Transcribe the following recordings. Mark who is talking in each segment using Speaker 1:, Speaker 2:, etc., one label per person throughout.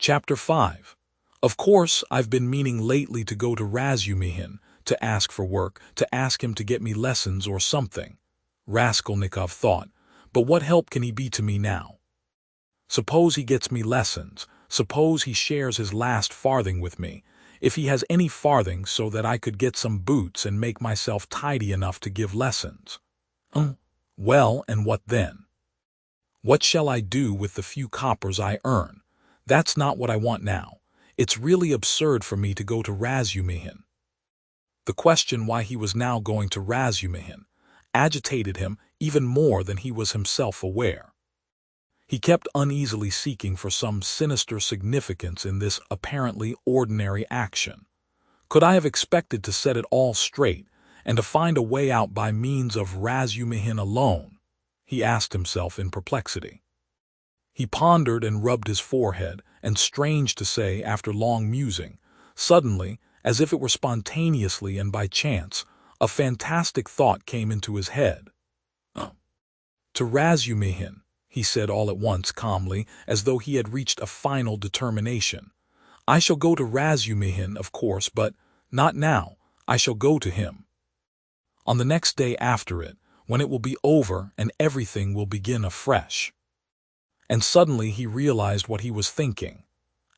Speaker 1: Chapter 5. Of course, I've been meaning lately to go to Razumihin, to ask for work, to ask him to get me lessons or something, Raskolnikov thought, but what help can he be to me now? Suppose he gets me lessons, suppose he shares his last farthing with me, if he has any farthing so that I could get some boots and make myself tidy enough to give lessons. Well, and what then? What shall I do with the few coppers I earn? That's not what I want now. It's really absurd for me to go to Razumihin. The question why he was now going to Razumihin agitated him even more than he was himself aware. He kept uneasily seeking for some sinister significance in this apparently ordinary action. Could I have expected to set it all straight and to find a way out by means of Razumihin alone? He asked himself in perplexity. He pondered and rubbed his forehead, and strange to say, after long musing, suddenly, as if it were spontaneously and by chance, a fantastic thought came into his head. To Razumihin, he said all at once calmly, as though he had reached a final determination. I shall go to Razumihin, of course, but not now. I shall go to him. On the next day after it, when it will be over and everything will begin afresh. And suddenly he realized what he was thinking.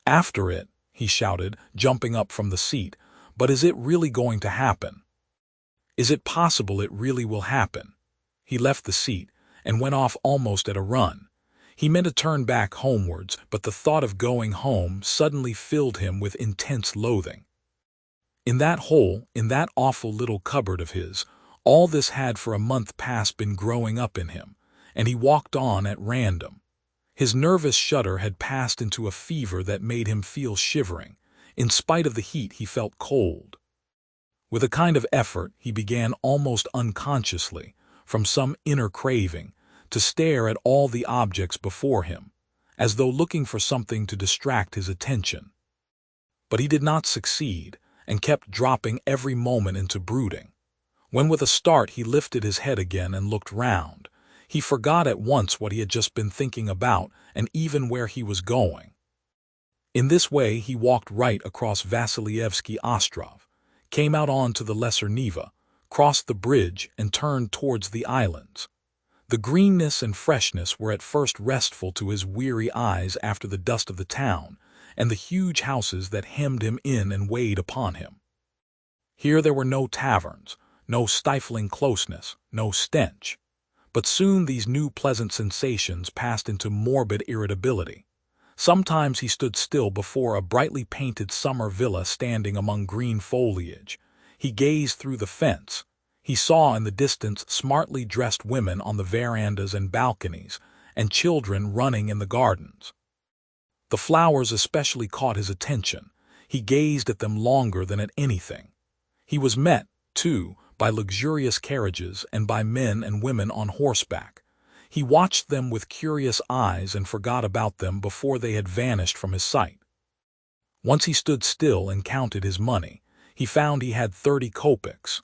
Speaker 1: After it, he shouted, jumping up from the seat, but is it really going to happen? Is it possible it really will happen? He left the seat and went off almost at a run. He meant to turn back homewards, but the thought of going home suddenly filled him with intense loathing. In that hole, in that awful little cupboard of his, all this had for a month past been growing up in him, and he walked on at random. His nervous shudder had passed into a fever that made him feel shivering. In spite of the heat, he felt cold. With a kind of effort, he began almost unconsciously, from some inner craving, to stare at all the objects before him, as though looking for something to distract his attention. But he did not succeed, and kept dropping every moment into brooding. When with a start he lifted his head again and looked round, he forgot at once what he had just been thinking about and even where he was going. In this way he walked right across Vassilyevsky Ostrov, came out on to the Lesser Neva, crossed the bridge and turned towards the islands. The greenness and freshness were at first restful to his weary eyes after the dust of the town and the huge houses that hemmed him in and weighed upon him. Here there were no taverns, no stifling closeness, no stench. But soon these new pleasant sensations passed into morbid irritability. Sometimes he stood still before a brightly painted summer villa standing among green foliage. He gazed through the fence. He saw in the distance smartly dressed women on the verandas and balconies, and children running in the gardens. The flowers especially caught his attention. He gazed at them longer than at anything. He was met, too, by luxurious carriages and by men and women on horseback. He watched them with curious eyes and forgot about them before they had vanished from his sight. Once he stood still and counted his money. He found he had 30 kopecks.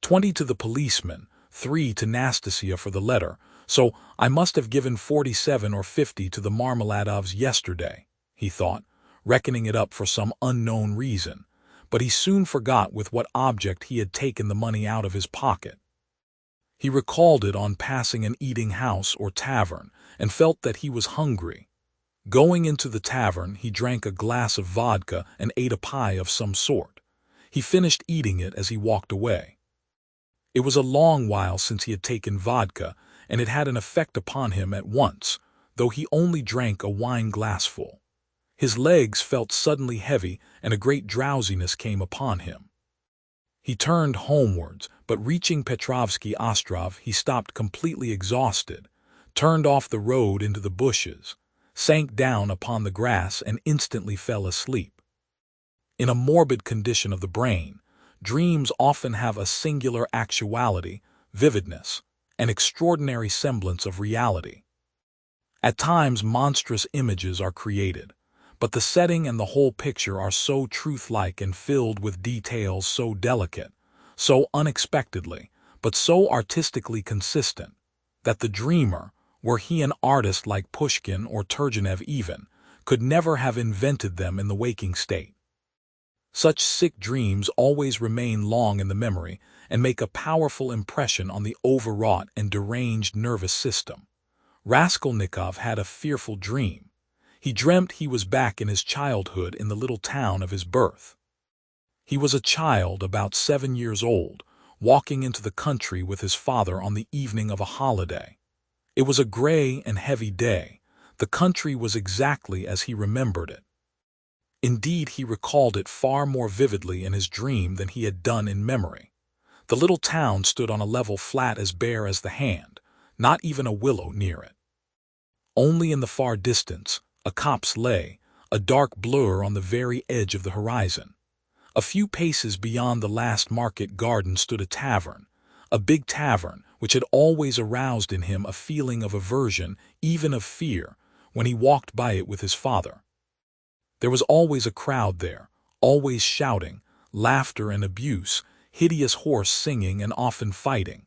Speaker 1: 20 to the policeman, 3 to Nastasia for the letter, so I must have given 47 or 50 to the Marmeladovs yesterday, he thought, reckoning it up for some unknown reason. But he soon forgot with what object he had taken the money out of his pocket. He recalled it on passing an eating-house or tavern, and felt that he was hungry. Going into the tavern, he drank a glass of vodka and ate a pie of some sort. He finished eating it as he walked away. It was a long while since he had taken vodka, and it had an effect upon him at once, though he only drank a wine-glassful. His legs felt suddenly heavy, and a great drowsiness came upon him. He turned homewards, but reaching Petrovsky Ostrov, he stopped completely exhausted, turned off the road into the bushes, sank down upon the grass, and instantly fell asleep. In a morbid condition of the brain, dreams often have a singular actuality, vividness, an extraordinary semblance of reality. At times monstrous images are created, but the setting and the whole picture are so truth-like and filled with details so delicate, so unexpectedly, but so artistically consistent, that the dreamer, were he an artist like Pushkin or Turgenev even, could never have invented them in the waking state. Such sick dreams always remain long in the memory and make a powerful impression on the overwrought and deranged nervous system. Raskolnikov had a fearful dream. He dreamt he was back in his childhood in the little town of his birth. He was a child about 7 years old, walking into the country with his father on the evening of a holiday. It was a gray and heavy day. The country was exactly as he remembered it. Indeed, he recalled it far more vividly in his dream than he had done in memory. The little town stood on a level flat as bare as the hand, not even a willow near it. Only in the far distance, a copse lay, a dark blur on the very edge of the horizon. A few paces beyond the last market garden stood a tavern, a big tavern which had always aroused in him a feeling of aversion, even of fear, when he walked by it with his father. There was always a crowd there, always shouting, laughter and abuse, hideous hoarse singing and often fighting.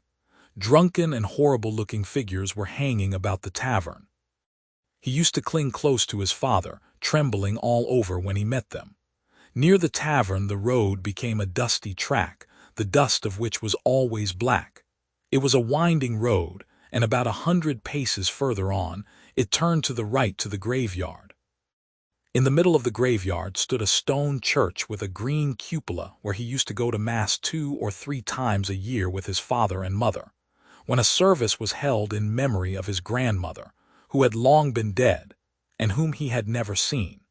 Speaker 1: Drunken and horrible-looking figures were hanging about the tavern. He used to cling close to his father, trembling all over when he met them. Near the tavern the road became a dusty track, the dust of which was always black. It was a winding road, and about 100 paces further on, it turned to the right to the graveyard. In the middle of the graveyard stood a stone church with a green cupola where he used to go to Mass 2 or 3 times a year with his father and mother, when a service was held in memory of his grandmother, who had long been dead, and whom he had never seen.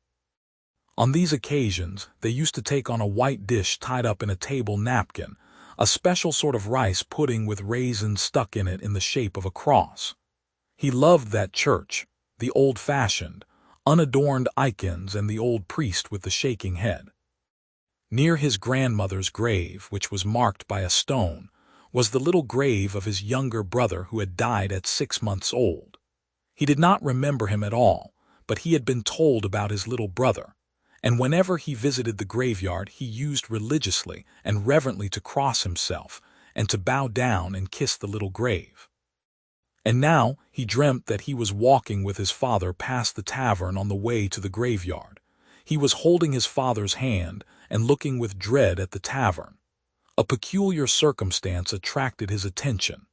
Speaker 1: On these occasions, they used to take on a white dish tied up in a table napkin, a special sort of rice pudding with raisins stuck in it in the shape of a cross. He loved that church, the old-fashioned, unadorned icons and the old priest with the shaking head. Near his grandmother's grave, which was marked by a stone, was the little grave of his younger brother who had died at 6 months old. He did not remember him at all, but he had been told about his little brother, and whenever he visited the graveyard he used religiously and reverently to cross himself and to bow down and kiss the little grave. And now he dreamt that he was walking with his father past the tavern on the way to the graveyard. He was holding his father's hand and looking with dread at the tavern. A peculiar circumstance attracted his attention.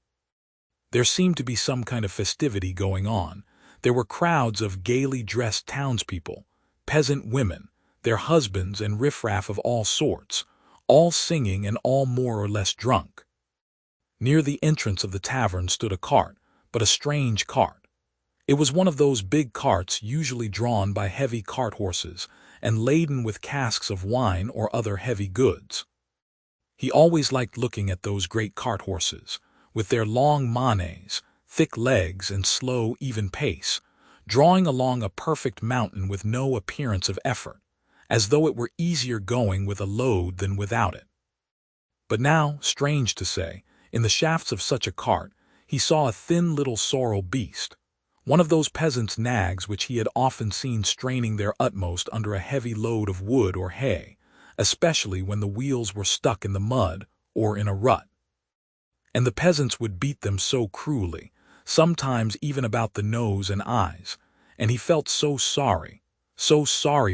Speaker 1: There seemed to be some kind of festivity going on. There were crowds of gaily dressed townspeople, peasant women, their husbands and riffraff of all sorts, all singing and all more or less drunk. Near the entrance of the tavern stood a cart, but a strange cart. It was one of those big carts usually drawn by heavy cart horses and laden with casks of wine or other heavy goods. He always liked looking at those great cart horses, with their long manes, thick legs and slow, even pace, drawing along a perfect mountain with no appearance of effort, as though it were easier going with a load than without it. But now, strange to say, in the shafts of such a cart, he saw a thin little sorrel beast, one of those peasants' nags which he had often seen straining their utmost under a heavy load of wood or hay, especially when the wheels were stuck in the mud or in a rut. And the peasants would beat them so cruelly, sometimes even about the nose and eyes, and he felt so sorry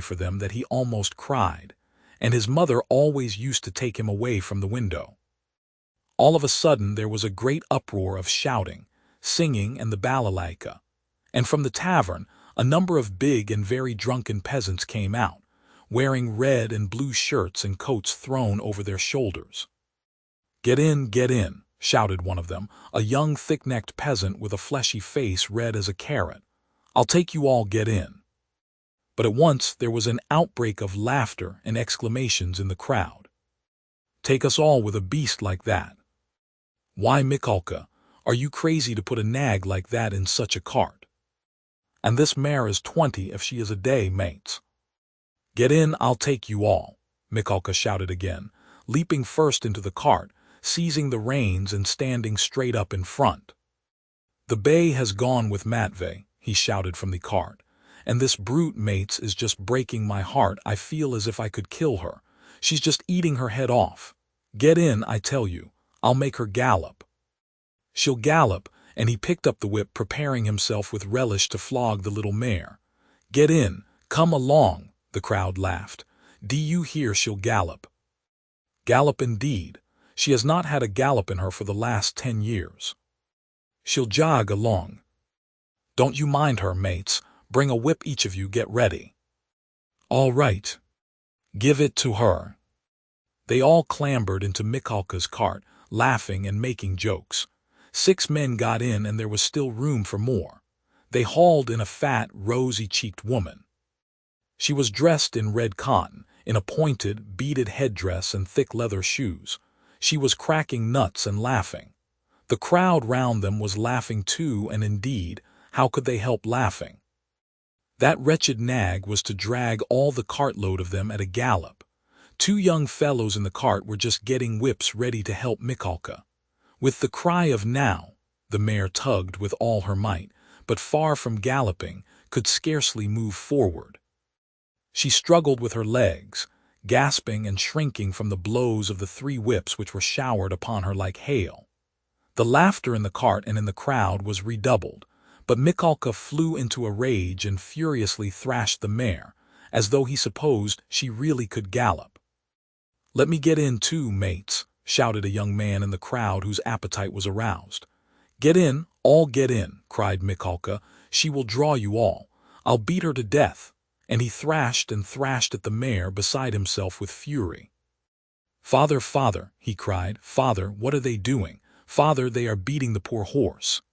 Speaker 1: for them that he almost cried, and his mother always used to take him away from the window. All of a sudden there was a great uproar of shouting, singing and the balalaika, and from the tavern a number of big and very drunken peasants came out, wearing red and blue shirts and coats thrown over their shoulders. Get in," shouted one of them, a young thick-necked peasant with a fleshy face red as a carrot. "I'll take you all, get in." But at once there was an outbreak of laughter and exclamations in the crowd. "Take us all with a beast like that? Why, Mikolka, are you crazy to put a nag like that in such a cart? And this mare is 20 if she is a day, mates." "Get in, I'll take you all," Mikolka shouted again, leaping first into the cart, seizing the reins and standing straight up in front. "The bay has gone with Matvey," he shouted from the cart, "and this brute, mates, is just breaking my heart. I feel as if I could kill her. She's just eating her head off. Get in, I tell you. I'll make her gallop. She'll gallop," and he picked up the whip, preparing himself with relish to flog the little mare. "Get in, Come along, the crowd laughed. Do you hear she'll gallop? Gallop indeed. She has not had a gallop in her for the last 10 years. She'll jog along. Don't you mind her, mates. Bring a whip, each of you, get ready. All right. Give it to her. They all clambered into Mikalka's cart, laughing and making jokes. 6 men got in, and there was still room for more. They hauled in a fat, rosy-cheeked woman. She was dressed in red cotton, in a pointed, beaded headdress and thick leather shoes. She was cracking nuts and laughing. The crowd round them was laughing too, and indeed, how could they help laughing? That wretched nag was to drag all the cartload of them at a gallop. 2 young fellows in the cart were just getting whips ready to help Mikalka. With the cry of "now," the mare tugged with all her might, but far from galloping, could scarcely move forward. She struggled with her legs, gasping and shrinking from the blows of the 3 whips which were showered upon her like hail. The laughter in the cart and in the crowd was redoubled, but Mikalka flew into a rage and furiously thrashed the mare, as though he supposed she really could gallop. "Let me get in too, mates," shouted a young man in the crowd whose appetite was aroused. "Get in, all get in," cried Mikalka. "She will draw you all. I'll beat her to death." And he thrashed and thrashed at the mare, beside himself with fury. "Father, father," he cried, "father, what are they doing? Father, they are beating the poor horse."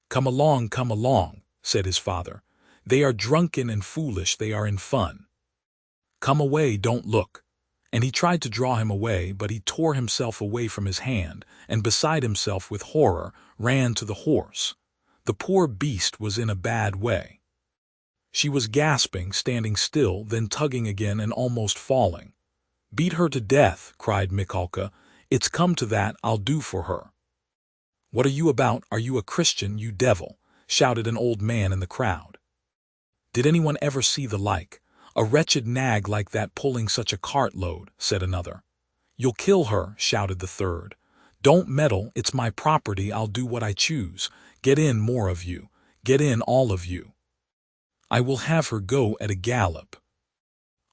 Speaker 1: Come along," said his father. "They are drunken and foolish, they are in fun. Come away, don't look." And he tried to draw him away, but he tore himself away from his hand, and beside himself with horror, ran to the horse. The poor beast was in a bad way. She was gasping, standing still, then tugging again and almost falling. "Beat her to death," cried Mikalka. "It's come to that, I'll do for her." "What are you about? Are you a Christian, you devil?" shouted an old man in the crowd. "Did anyone ever see the like? A wretched nag like that pulling such a cartload," said another. "You'll kill her," shouted the third. "Don't meddle, it's my property, I'll do what I choose. Get in, more of you. Get in, all of you. I will have her go at a gallop."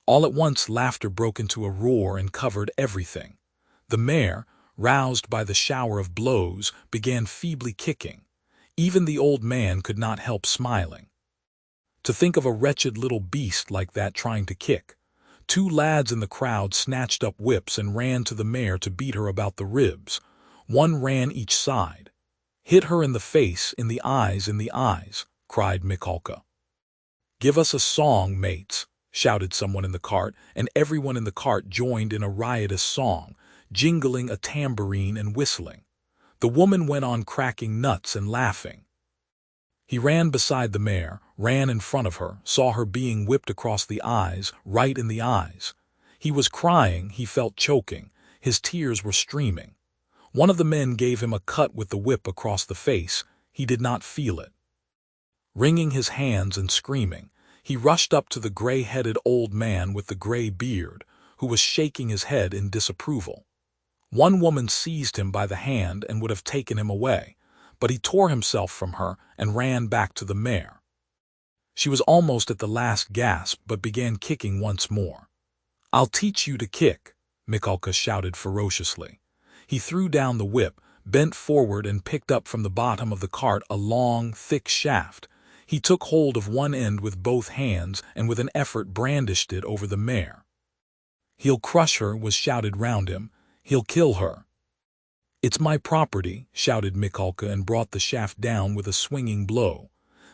Speaker 1: All at once laughter broke into a roar and covered everything. The mare, roused by the shower of blows, began feebly kicking. Even the old man could not help smiling. To think of a wretched little beast like that trying to kick. 2 lads in the crowd snatched up whips and ran to the mare to beat her about the ribs. 1 ran each side. "Hit her in the face, in the eyes," cried Mikalka. "Give us a song, mates," shouted someone in the cart, and everyone in the cart joined in a riotous song, jingling a tambourine and whistling. The woman went on cracking nuts and laughing. He ran beside the mare, ran in front of her, saw her being whipped across the eyes, right in the eyes. He was crying, he felt choking, his tears were streaming. One of the men gave him a cut with the whip across the face. He did not feel it. Wringing his hands and screaming, he rushed up to the gray-headed old man with the gray beard, who was shaking his head in disapproval. One woman seized him by the hand and would have taken him away, but he tore himself from her and ran back to the mare. She was almost at the last gasp, but began kicking once more. "I'll teach you to kick," Mikalka shouted ferociously. He threw down the whip, bent forward and picked up from the bottom of the cart a long, thick shaft. He took hold of one end with both hands and with an effort brandished it over the mare. "He'll crush her," was shouted round him. "He'll kill her." "It's my property," shouted Mikalka, and brought the shaft down with a swinging blow.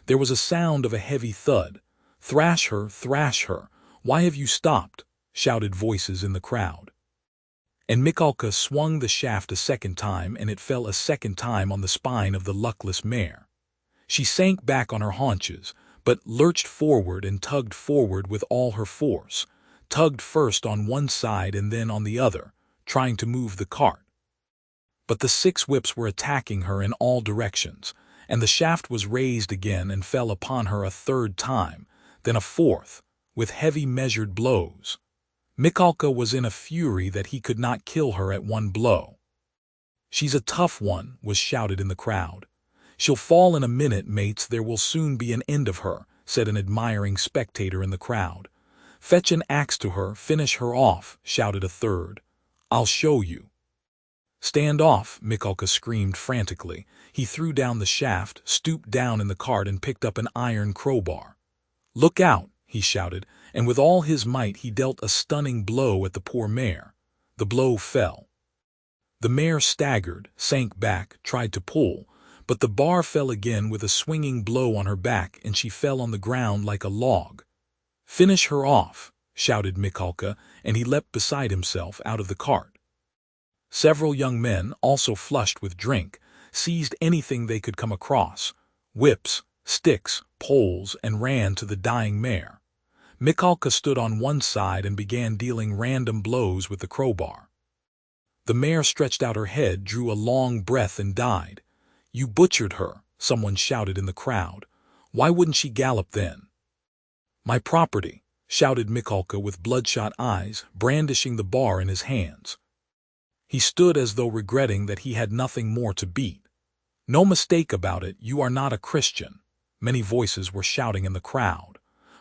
Speaker 1: There was a sound of a heavy thud. Thrash her, why have you stopped?" shouted voices in the crowd. And Mikalka swung the shaft a second time, and it fell a second time on the spine of the luckless mare. She sank back on her haunches, but lurched forward and tugged forward with all her force, tugged first on one side and then on the other, trying to move the cart. But the 6 whips were attacking her in all directions, and the shaft was raised again and fell upon her a 3rd time, then a 4th, with heavy measured blows. Mikalka was in a fury that he could not kill her at one blow. "She's a tough one," was shouted in the crowd. "She'll fall in a minute, mates, there will soon be an end of her," said an admiring spectator in the crowd. "Fetch an axe to her, finish her off," shouted a third. "I'll show you." "Stand off," Mikulka screamed frantically. He threw down the shaft, stooped down in the cart and picked up an iron crowbar. "Look out," he shouted, and with all his might he dealt a stunning blow at the poor mare. The blow fell. The mare staggered, sank back, tried to pull, but the bar fell again with a swinging blow on her back and she fell on the ground like a log. "Finish her off," shouted Mikulka, and he leapt beside himself out of the cart. Several young men, also flushed with drink, seized anything they could come across, whips, sticks, poles, and ran to the dying mare. Mikulka stood on one side and began dealing random blows with the crowbar. The mare stretched out her head, drew a long breath, and died. "You butchered her," someone shouted in the crowd. "Why wouldn't she gallop then?" "My property," shouted Mikulka with bloodshot eyes, brandishing the bar in his hands. He stood as though regretting that he had nothing more to beat. "No mistake about it, you are not a Christian," many voices were shouting in the crowd.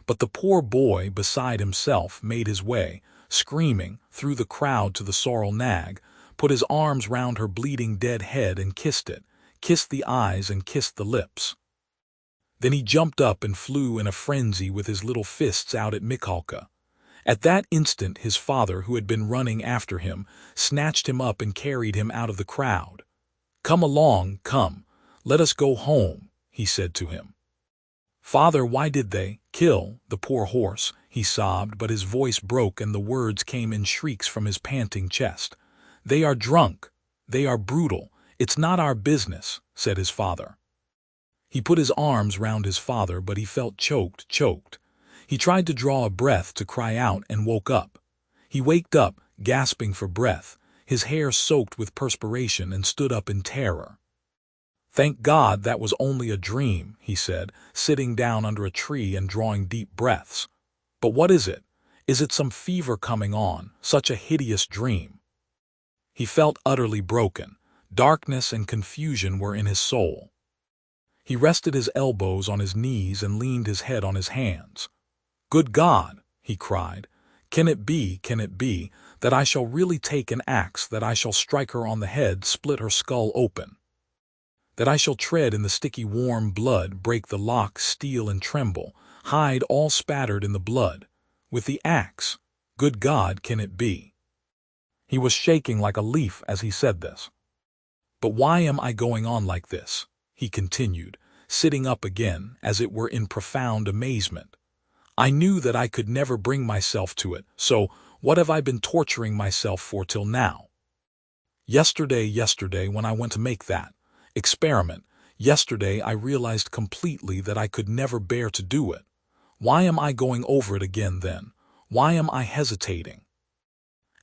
Speaker 1: But the poor boy, beside himself, made his way, screaming, through the crowd to the sorrel nag, put his arms round her bleeding dead head and kissed it, kissed the eyes and kissed the lips. Then he jumped up and flew in a frenzy with his little fists out at Mikulka. At that instant his father, who had been running after him, snatched him up and carried him out of the crowd. "Come along, come, let us go home," he said to him. "Father, why did they kill the poor horse?" he sobbed, but his voice broke and the words came in shrieks from his panting chest. "They are drunk, they are brutal, it's not our business," said his father. He put his arms round his father, but he felt choked. He tried to draw a breath, to cry out, and woke up. He waked up, gasping for breath, his hair soaked with perspiration, and stood up in terror. "Thank God that was only a dream," he said, sitting down under a tree and drawing deep breaths. "But what is it? Is it some fever coming on, such a hideous dream?" He felt utterly broken. Darkness and confusion were in his soul. He rested his elbows on his knees and leaned his head on his hands. "Good God," he cried, can it be, that I shall really take an axe, that I shall strike her on the head, split her skull open? That I shall tread in the sticky warm blood, break the lock, steel and tremble, hide all spattered in the blood, with the axe? Good God, can it be?" He was shaking like a leaf as he said this. "But why am I going on like this?" he continued, sitting up again, as it were in profound amazement. "I knew that I could never bring myself to it, so what have I been torturing myself for till now? Yesterday, when I went to make that experiment, yesterday I realized completely that I could never bear to do it. Why am I going over it again then? Why am I hesitating?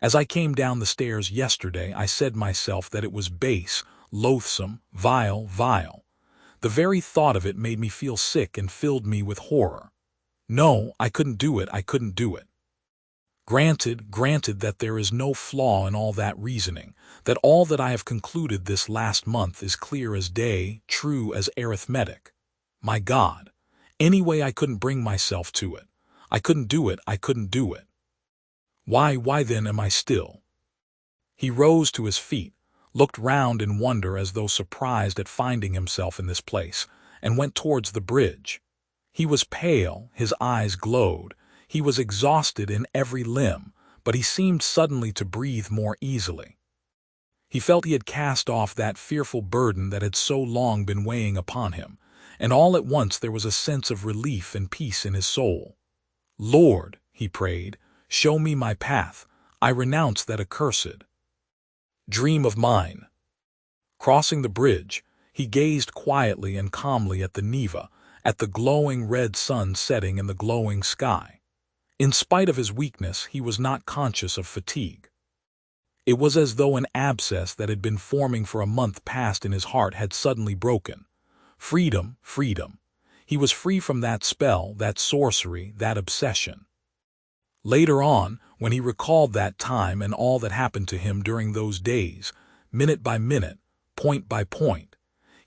Speaker 1: As I came down the stairs yesterday, I said myself that it was base, loathsome, vile. The very thought of it made me feel sick and filled me with horror. No, I couldn't do it. Granted that there is no flaw in all that reasoning, that all that I have concluded this last month is clear as day, true as arithmetic. My God! Anyway, I couldn't bring myself to it. I couldn't do it. Why then am I still?" He rose to his feet, looked round in wonder as though surprised at finding himself in this place, and went towards the bridge. He was pale, his eyes glowed, he was exhausted in every limb, but he seemed suddenly to breathe more easily. He felt he had cast off that fearful burden that had so long been weighing upon him, and all at once there was a sense of relief and peace in his soul. "Lord," he prayed, "show me my path. I renounce that accursed dream of mine." Crossing the bridge, he gazed quietly and calmly at the Neva, at the glowing red sun setting in the glowing sky. In spite of his weakness, he was not conscious of fatigue. It was as though an abscess that had been forming for a month past in his heart had suddenly broken. Freedom. He was free from that spell, that sorcery, that obsession. Later on, when he recalled that time and all that happened to him during those days, minute by minute, point by point,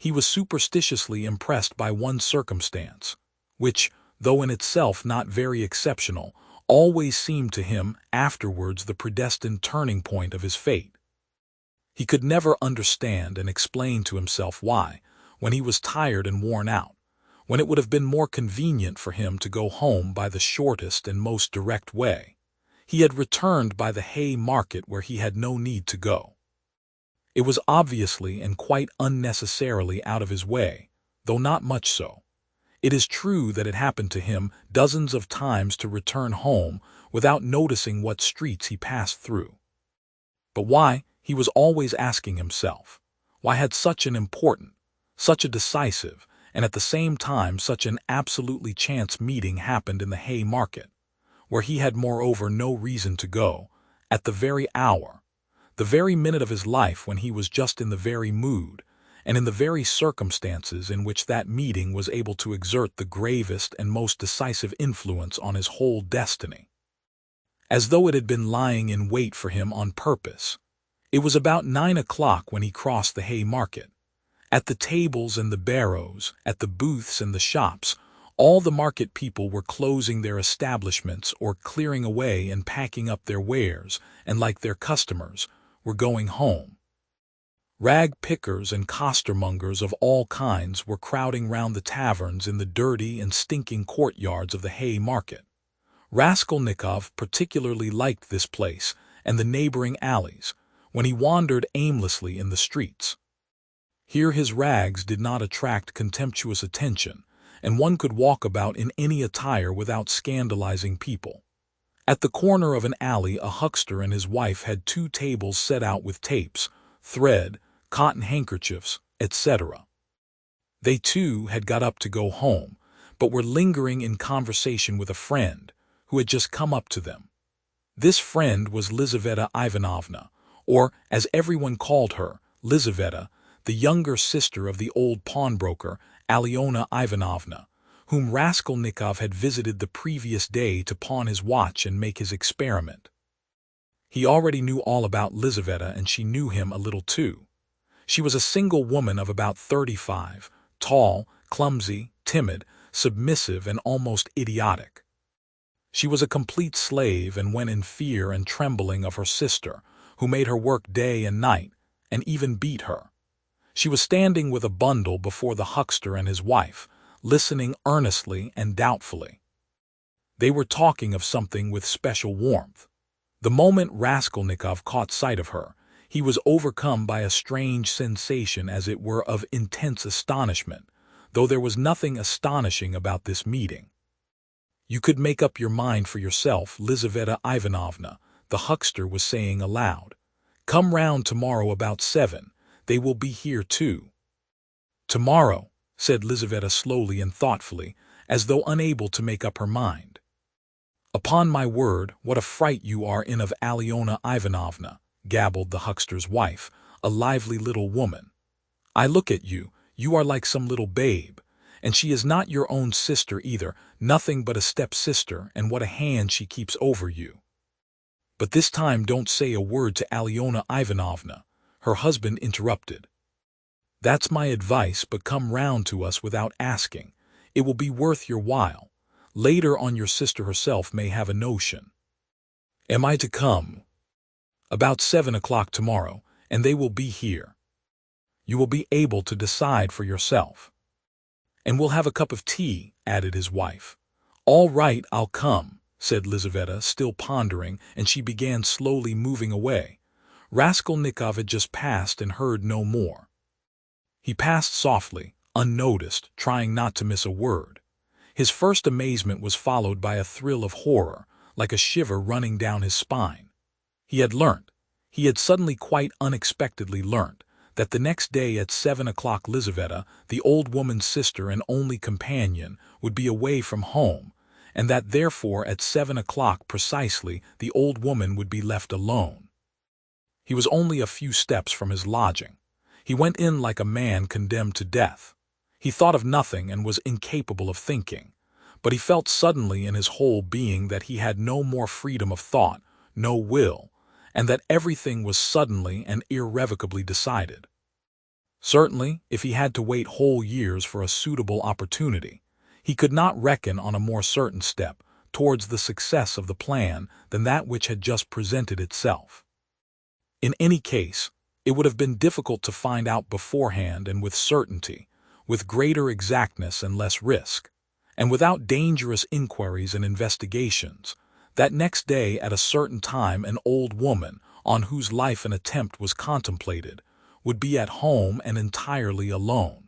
Speaker 1: he was superstitiously impressed by one circumstance, which, though in itself not very exceptional, always seemed to him afterwards the predestined turning point of his fate. He could never understand and explain to himself why, when he was tired and worn out, when it would have been more convenient for him to go home by the shortest and most direct way, he had returned by the hay market where he had no need to go. It was obviously and quite unnecessarily out of his way, though not much so. It is true that it happened to him dozens of times to return home without noticing what streets he passed through. But why, he was always asking himself, why had such an important, such a decisive, and at the same time such an absolutely chance meeting happened in the hay market, where he had moreover no reason to go, at the very hour, the very minute of his life when he was just in the very mood, and in the very circumstances in which that meeting was able to exert the gravest and most decisive influence on his whole destiny. As though it had been lying in wait for him on purpose. It was about 9 o'clock when he crossed the hay market. At the tables and the barrows, at the booths and the shops, all the market people were closing their establishments or clearing away and packing up their wares, and like their customers, were going home. Rag pickers and costermongers of all kinds were crowding round the taverns in the dirty and stinking courtyards of the hay market. Raskolnikov particularly liked this place and the neighboring alleys, when he wandered aimlessly in the streets. Here his rags did not attract contemptuous attention, and one could walk about in any attire without scandalizing people. At the corner of an alley a huckster and his wife had 2 tables set out with tapes, thread, cotton handkerchiefs, etc. They too had got up to go home, but were lingering in conversation with a friend, who had just come up to them. This friend was Lizaveta Ivanovna, or, as everyone called her, Lizaveta, the younger sister of the old pawnbroker, Alyona Ivanovna, whom Raskolnikov had visited the previous day to pawn his watch and make his experiment. He already knew all about Lizaveta, and she knew him a little too. She was a single woman of about 35, tall, clumsy, timid, submissive, and almost idiotic. She was a complete slave and went in fear and trembling of her sister, who made her work day and night, and even beat her. She was standing with a bundle before the huckster and his wife, listening earnestly and doubtfully. They were talking of something with special warmth. The moment Raskolnikov caught sight of her, he was overcome by a strange sensation, as it were of intense astonishment, though there was nothing astonishing about this meeting. "You could make up your mind for yourself, Lizaveta Ivanovna," the huckster was saying aloud. "Come round tomorrow about 7. They will be here too." "Tomorrow," said Lizaveta slowly and thoughtfully, as though unable to make up her mind. "Upon my word, what a fright you are in of Alyona Ivanovna," gabbled the huckster's wife, a lively little woman. "I look at you, you are like some little babe. And she is not your own sister either, nothing but a step-sister, and what a hand she keeps over you. But this time don't say a word to Alyona Ivanovna," her husband interrupted. "That's my advice, but come round to us without asking. It will be worth your while. Later on your sister herself may have a notion." "Am I to come?" "About 7 o'clock tomorrow, and they will be here. You will be able to decide for yourself." "And we'll have a cup of tea," added his wife. "All right, I'll come," said Lizaveta, still pondering, and she began slowly moving away. Raskolnikov had just passed and heard no more. He passed softly, unnoticed, trying not to miss a word. His first amazement was followed by a thrill of horror, like a shiver running down his spine. He had suddenly quite unexpectedly learnt, that the next day at 7 o'clock Lizaveta, the old woman's sister and only companion, would be away from home, and that therefore at 7 o'clock precisely the old woman would be left alone. He was only a few steps from his lodging. He went in like a man condemned to death. He thought of nothing and was incapable of thinking, but he felt suddenly in his whole being that he had no more freedom of thought, no will, and that everything was suddenly and irrevocably decided. Certainly, if he had to wait whole years for a suitable opportunity, He could not reckon on a more certain step towards the success of the plan than that which had just presented itself. In any case, it would have been difficult to find out beforehand and with certainty, with greater exactness and less risk, and without dangerous inquiries and investigations, that next day at a certain time an old woman, on whose life an attempt was contemplated, would be at home and entirely alone.